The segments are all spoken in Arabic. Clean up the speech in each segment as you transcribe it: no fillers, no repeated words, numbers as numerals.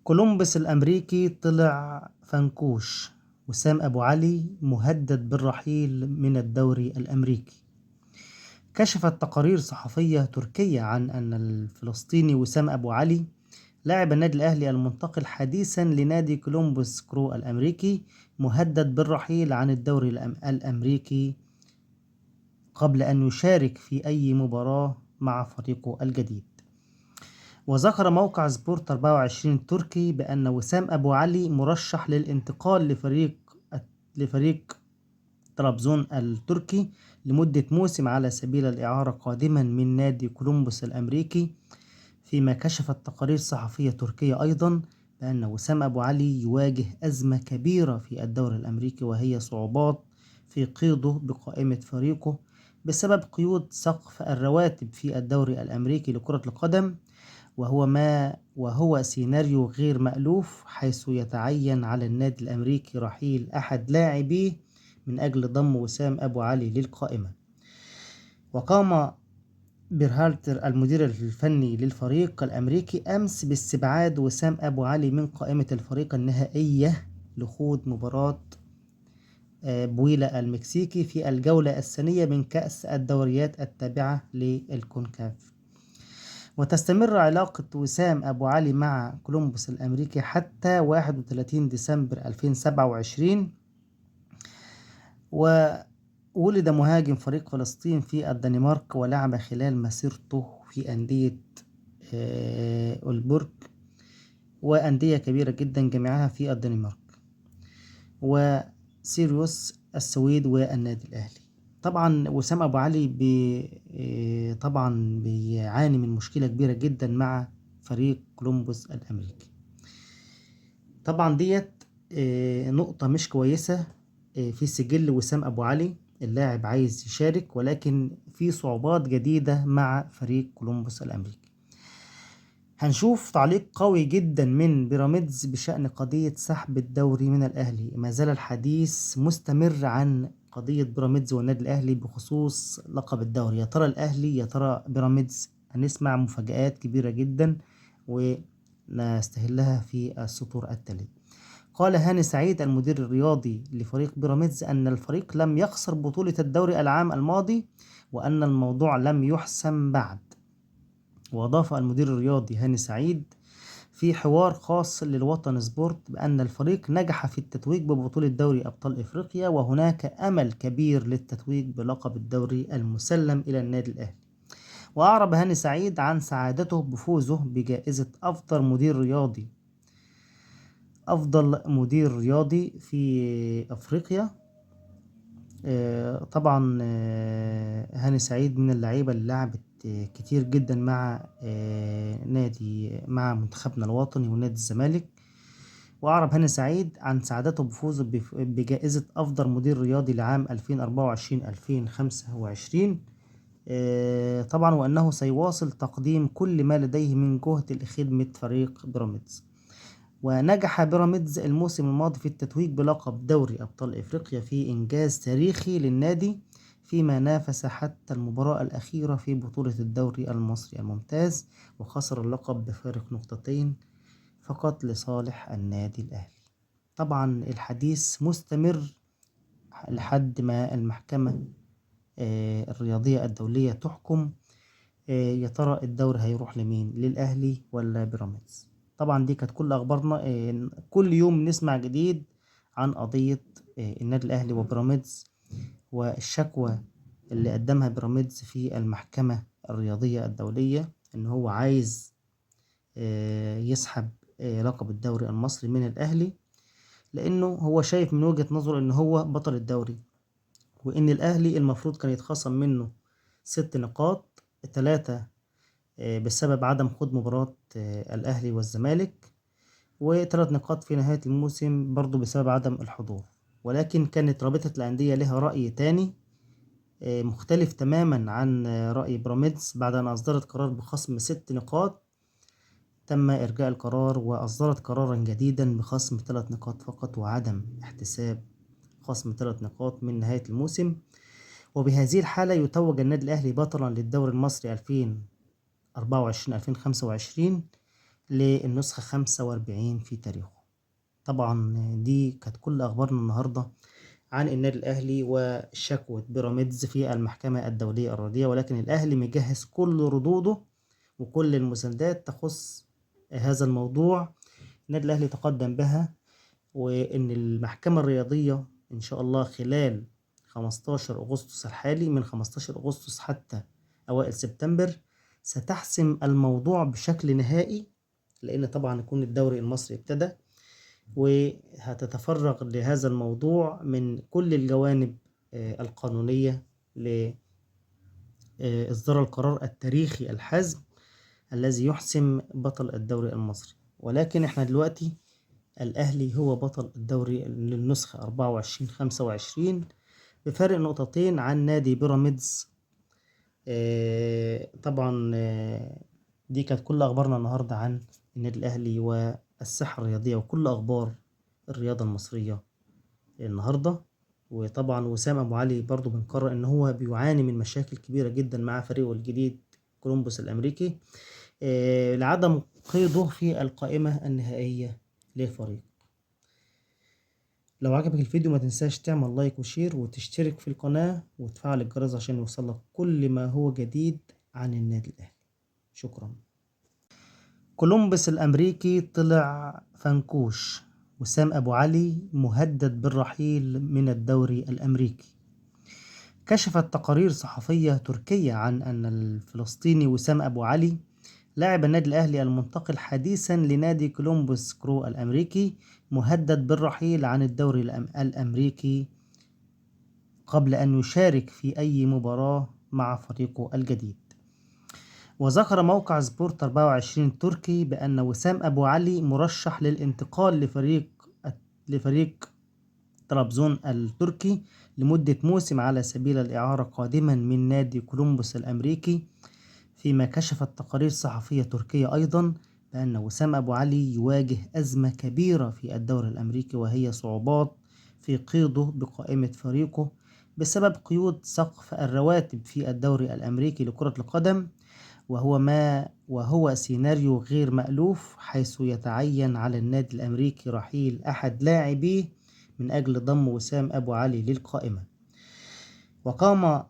كولومبوس الأمريكي طلع فنكوش. وسام أبو علي مهدد بالرحيل من الدوري الأمريكي. كشفت تقارير صحفية تركية عن أن الفلسطيني وسام أبو علي لاعب النادي الأهلي المنتقل حديثا لنادي كولومبوس كرو الأمريكي مهدد بالرحيل عن الدوري الأمريكي قبل أن يشارك في أي مباراة مع فريقه الجديد. وذكر موقع سبورت 24 التركي بأن وسام أبو علي مرشح للانتقال لفريق طرابزون التركي لمدة موسم على سبيل الإعارة قادما من نادي كولومبوس الأمريكي. فيما كشفت تقارير صحفية تركية أيضا بأن وسام أبو علي يواجه أزمة كبيرة في الدوري الأمريكي، وهي صعوبات في قيده بقائمة فريقه بسبب قيود سقف الرواتب في الدوري الأمريكي لكرة القدم، وهو سيناريو غير مألوف، حيث يتعين على النادي الأمريكي رحيل أحد لاعبيه من أجل ضم وسام أبو علي للقائمة. وقام بيرهالتر المدير الفني للفريق الأمريكي أمس باستبعاد وسام أبو علي من قائمة الفريق النهائية لخوض مباراة بويلا المكسيكي في الجولة الثانية من كأس الدوريات التابعة للكونكاف. وتستمر علاقة وسام أبو علي مع كولومبوس الأمريكي حتى 31 ديسمبر 2027. وولد مهاجم فريق فلسطين في الدنمارك، ولعب خلال مسيرته في أندية أولبورغ وأندية كبيرة جدا جميعها في الدنمارك وسيريوس السويد والنادي الأهلي. طبعا وسام أبو علي طبعا بيعاني من مشكلة كبيرة جدا مع فريق كولومبوس الأمريكي. طبعا ديت نقطة مش كويسة في سجل وسام أبو علي. اللاعب عايز يشارك، ولكن في صعوبات جديدة مع فريق كولومبوس الأمريكي. هنشوف تعليق قوي جدا من بيراميدز بشأن قضية سحب الدوري من الأهلي. ما زال الحديث مستمر عن قضية بيراميدز والنادي الأهلي بخصوص لقب الدوري. يا ترى الأهلي يا ترى بيراميدز؟ هنسمع مفاجآت كبيرة جدا ونستهلها في السطور التالية. قال هاني سعيد المدير الرياضي لفريق بيراميدز أن الفريق لم يخسر بطولة الدوري العام الماضي، وأن الموضوع لم يحسم بعد. وأضاف المدير الرياضي هاني سعيد في حوار خاص للوطن سبورت بأن الفريق نجح في التتويج ببطولة دوري أبطال إفريقيا، وهناك أمل كبير للتتويج بلقب الدوري المسلم إلى النادي الأهلي. وأعرب هاني سعيد عن سعادته بفوزه بجائزة أفضل مدير رياضي في أفريقيا. طبعا هاني سعيد من اللعيبة اللي لعبت كتير جدا مع منتخبنا الوطني ونادي الزمالك. وأعرب هاني سعيد عن سعادته بفوزه بجائزة أفضل مدير رياضي لعام 2024-2025. طبعا وأنه سيواصل تقديم كل ما لديه من جهد لخدمة فريق بيراميدز. ونجح بيراميدز الموسم الماضي في التتويج بلقب دوري أبطال إفريقيا في إنجاز تاريخي للنادي، فيما نافس حتى المباراة الأخيرة في بطولة الدوري المصري الممتاز، وخسر اللقب بفارق نقطتين فقط لصالح النادي الأهلي. طبعا الحديث مستمر لحد ما المحكمة الرياضية الدولية تحكم يا ترى الدوري هيروح لمين، للأهلي ولا بيراميدز. طبعا دي كانت كل أخبارنا. كل يوم نسمع جديد عن قضية النادي الأهلي وبيراميدز، والشكوى اللي قدمها بيراميدز في المحكمة الرياضية الدولية إن هو عايز يسحب لقب الدوري المصري من الأهلي، لأنه هو شايف من وجهة نظره إن هو بطل الدوري، وإن الأهلي المفروض كان يتخصم منه 6 نقاط، 3 بسبب عدم خوض مباراة الأهلي والزمالك، و3 نقاط في نهاية الموسم برضو بسبب عدم الحضور. ولكن كانت رابطة الأندية لها رأي تاني مختلف تماما عن رأي بيراميدز. بعد أن أصدرت قرار بخصم 6 نقاط تم إرجاء القرار، وأصدرت قرارا جديدا بخصم 3 نقاط فقط، وعدم احتساب خصم 3 نقاط من نهاية الموسم. وبهذه الحالة يتوج النادي الأهلي بطلا للدوري المصري 2024-2025 للنسخة 45 في تاريخه. طبعا دي كانت كل أخبارنا النهاردة عن النادي الأهلي وشكوى بيراميدز في المحكمة الدولية الرياضية، ولكن الأهلي مجهز كل ردوده وكل المساندات تخص هذا الموضوع. النادي الأهلي تقدم بها، وإن المحكمة الرياضية إن شاء الله خلال 15 أغسطس الحالي، من 15 أغسطس حتى أوائل سبتمبر، ستحسم الموضوع بشكل نهائي، لأن طبعا يكون الدوري المصري ابتدى، وهتتفرغ لهذا الموضوع من كل الجوانب القانونية لإصدار القرار التاريخي الحازم الذي يحسم بطل الدوري المصري. ولكن احنا دلوقتي الأهلي هو بطل الدوري للنسخة 24-25 بفارق نقطتين عن نادي بيراميدز. طبعا دي كانت كل أخبارنا النهاردة عن النادي الأهلي والساحة الرياضية وكل أخبار الرياضة المصرية النهاردة. وطبعا وسام أبو علي برضو بنقرر إن هو بيعاني من مشاكل كبيرة جدا مع فريقه الجديد كولومبوس الأمريكي لعدم قيده في القائمة النهائية للفريق. لو عجبك الفيديو ما تنساش تعمل لايك وشير وتشترك في القناة وتفعل الجرس عشان يوصلك كل ما هو جديد عن النادي الأهلي. شكرا. كولومبوس الأمريكي طلع فنكوش. وسام أبو علي مهدد بالرحيل من الدوري الأمريكي. كشفت تقارير صحفية تركية عن أن الفلسطيني وسام أبو علي لاعب النادي الأهلي المنتقل حديثا لنادي كولومبوس كرو الأمريكي مهدد بالرحيل عن الدوري الأمريكي قبل أن يشارك في أي مباراة مع فريقه الجديد. وذكر موقع سبورت 24 التركي بأن وسام أبو علي مرشح للانتقال لفريق طرابزون التركي لمدة موسم على سبيل الإعارة قادما من نادي كولومبوس الأمريكي. فيما كشفت تقارير صحفية تركية أيضا بأن وسام أبو علي يواجه أزمة كبيرة في الدوري الأمريكي، وهي صعوبات في قيده بقائمة فريقه بسبب قيود سقف الرواتب في الدوري الأمريكي لكرة القدم، وهو سيناريو غير مألوف، حيث يتعين على النادي الأمريكي رحيل أحد لاعبيه من أجل ضم وسام أبو علي للقائمة. وقام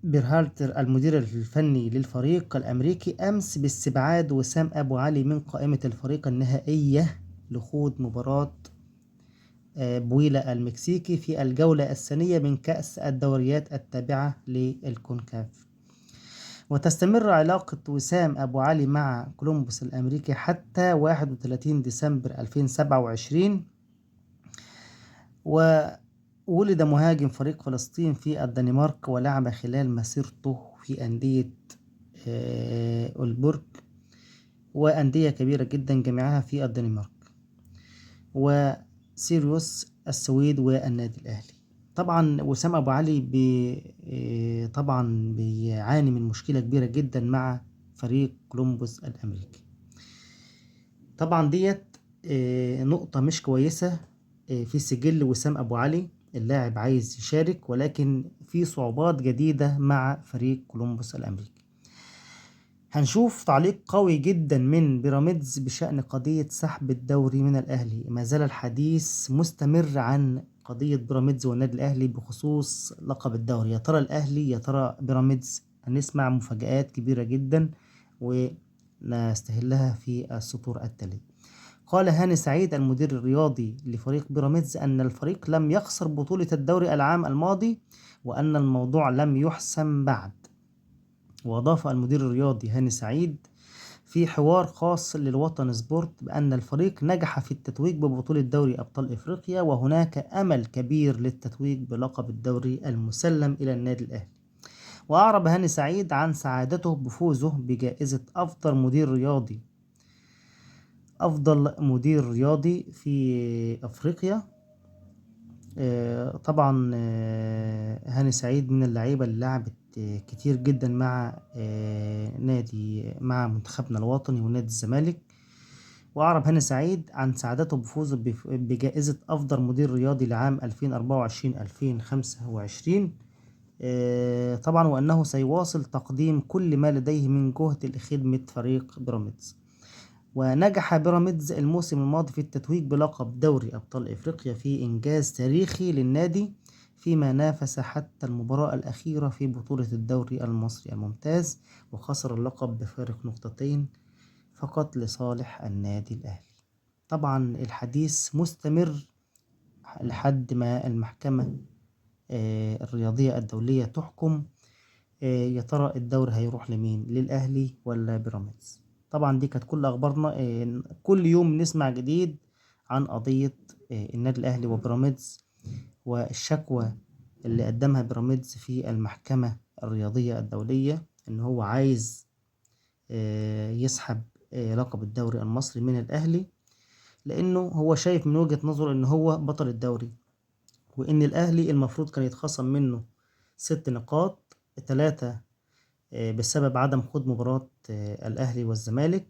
بيرهالتر المدير الفني للفريق الأمريكي أمس باستبعاد وسام أبو علي من قائمة الفريق النهائية لخوض مباراة بويلا المكسيكي في الجولة الثانية من كأس الدوريات التابعة للكونكاف. وتستمر علاقة وسام أبو علي مع كولومبوس الأمريكي حتى 31 ديسمبر 2027. وولد مهاجم فريق فلسطين في الدنمارك، ولعب خلال مسيرته في أندية أولبورغ وأندية كبيرة جدا جميعها في الدنمارك، وسيريوس السويد والنادي الأهلي. طبعا وسام أبو علي طبعا بيعاني من مشكلة كبيرة جدا مع فريق كولومبوس الأمريكي. طبعا ديت نقطة مش كويسة في سجل وسام أبو علي. اللاعب عايز يشارك، ولكن في صعوبات جديدة مع فريق كولومبوس الأمريكي. هنشوف تعليق قوي جدا من بيراميدز بشأن قضية سحب الدوري من الأهلي. ما زال الحديث مستمر عن قضية بيراميدز والنادي الأهلي بخصوص لقب الدوري. يا ترى الأهلي يا ترى بيراميدز؟ هنسمع مفاجآت كبيرة جدا ونستهلها في السطور التالية. قال هاني سعيد المدير الرياضي لفريق بيراميدز أن الفريق لم يخسر بطولة الدوري العام الماضي وأن الموضوع لم يحسم بعد. وأضاف المدير الرياضي هاني سعيد في حوار خاص للوطن سبورت بأن الفريق نجح في التتويج ببطولة دوري أبطال إفريقيا، وهناك أمل كبير للتتويج بلقب الدوري المسلم إلى النادي الأهلي. وأعرب هاني سعيد عن سعادته بفوزه بجائزة أفضل مدير رياضي في أفريقيا. طبعا هاني سعيد من اللعيبة اللي لعبت كتير جدا مع منتخبنا الوطني ونادي الزمالك. وأعرب هاني سعيد عن سعادته بفوزه بجائزة أفضل مدير رياضي لعام 2024-2025. طبعا وأنه سيواصل تقديم كل ما لديه من جهد لخدمة فريق بيراميدز. ونجح بيراميدز الموسم الماضي في التتويج بلقب دوري أبطال إفريقيا في إنجاز تاريخي للنادي، فيما نافس حتى المباراة الأخيرة في بطولة الدوري المصري الممتاز، وخسر اللقب بفارق نقطتين فقط لصالح النادي الأهلي. طبعا الحديث مستمر لحد ما المحكمة الرياضية الدولية تحكم يا ترى الدوري هيروح لمين، للأهلي ولا بيراميدز. طبعا دي كانت كل أخبارنا. كل يوم نسمع جديد عن قضية النادي الأهلي وبيراميدز، والشكوى اللي قدمها بيراميدز في المحكمة الرياضية الدولية إن هو عايز يسحب لقب الدوري المصري من الأهلي، لأنه هو شايف من وجهة نظره إن هو بطل الدوري، وإن الأهلي المفروض كان يتخصم منه 6 نقاط، 3 بسبب عدم خوض مباراة الأهلي والزمالك،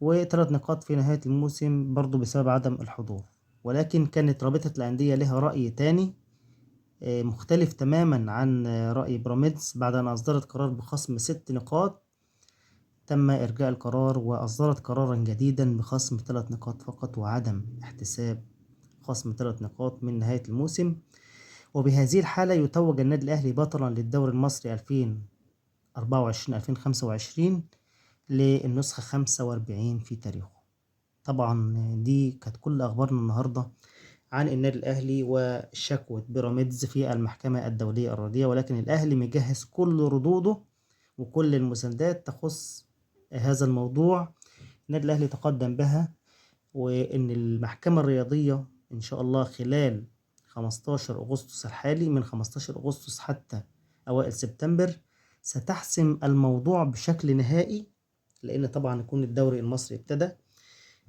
و3 نقاط في نهاية الموسم برضو بسبب عدم الحضور. ولكن كانت رابطة الأندية لها رأي تاني مختلف تماما عن رأي بيراميدز. بعد أن أصدرت قرار بخصم 6 نقاط، تم إرجاء القرار وأصدرت قرارا جديدا بخصم 3 نقاط فقط، وعدم احتساب خصم 3 نقاط من نهاية الموسم. وبهذه الحالة يتوج النادي الأهلي بطلا للدوري المصري 2024-2025 للنسخة 45 في تاريخه. طبعا دي كانت كل أخبارنا النهاردة عن النادي الأهلي وشكوى بيراميدز في المحكمة الدولية الرياضية، ولكن الأهلي مجهز كل ردوده وكل المساندات تخص هذا الموضوع. النادي الأهلي تقدم بها، وإن المحكمة الرياضية إن شاء الله خلال 15 أغسطس الحالي، من 15 أغسطس حتى أوائل سبتمبر، ستحسم الموضوع بشكل نهائي، لأن طبعا يكون الدوري المصري ابتدى،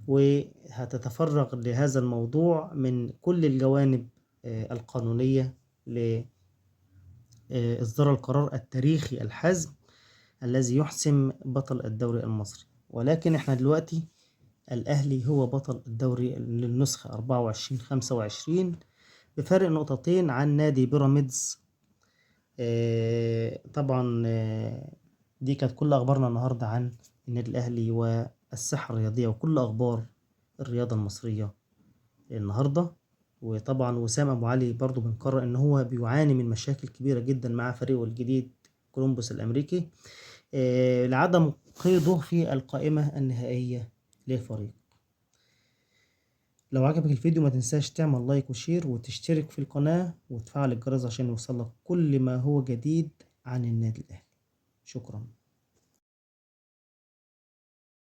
وهتتفرغ لهذا الموضوع من كل الجوانب القانونية لإصدار القرار التاريخي الحازم الذي يحسم بطل الدوري المصري. ولكن احنا دلوقتي الأهلي هو بطل الدوري للنسخة 24-25 بفارق نقطتين عن نادي بيراميدز. طبعا دي كانت كل أخبارنا النهاردة عن النادي الأهلي والساحة الرياضية وكل أخبار الرياضة المصرية النهاردة. وطبعا وسام أبو علي برضو بنقرر إن هو بيعاني من مشاكل كبيرة جدا مع فريقه الجديد كولومبوس الأمريكي لعدم قيده في القائمة النهائية للفريق. لو عجبك الفيديو ما تنساش تعمل لايك وشير وتشترك في القناة وتفعل الجرس عشان يوصلك كل ما هو جديد عن النادي الأهلي. شكرا.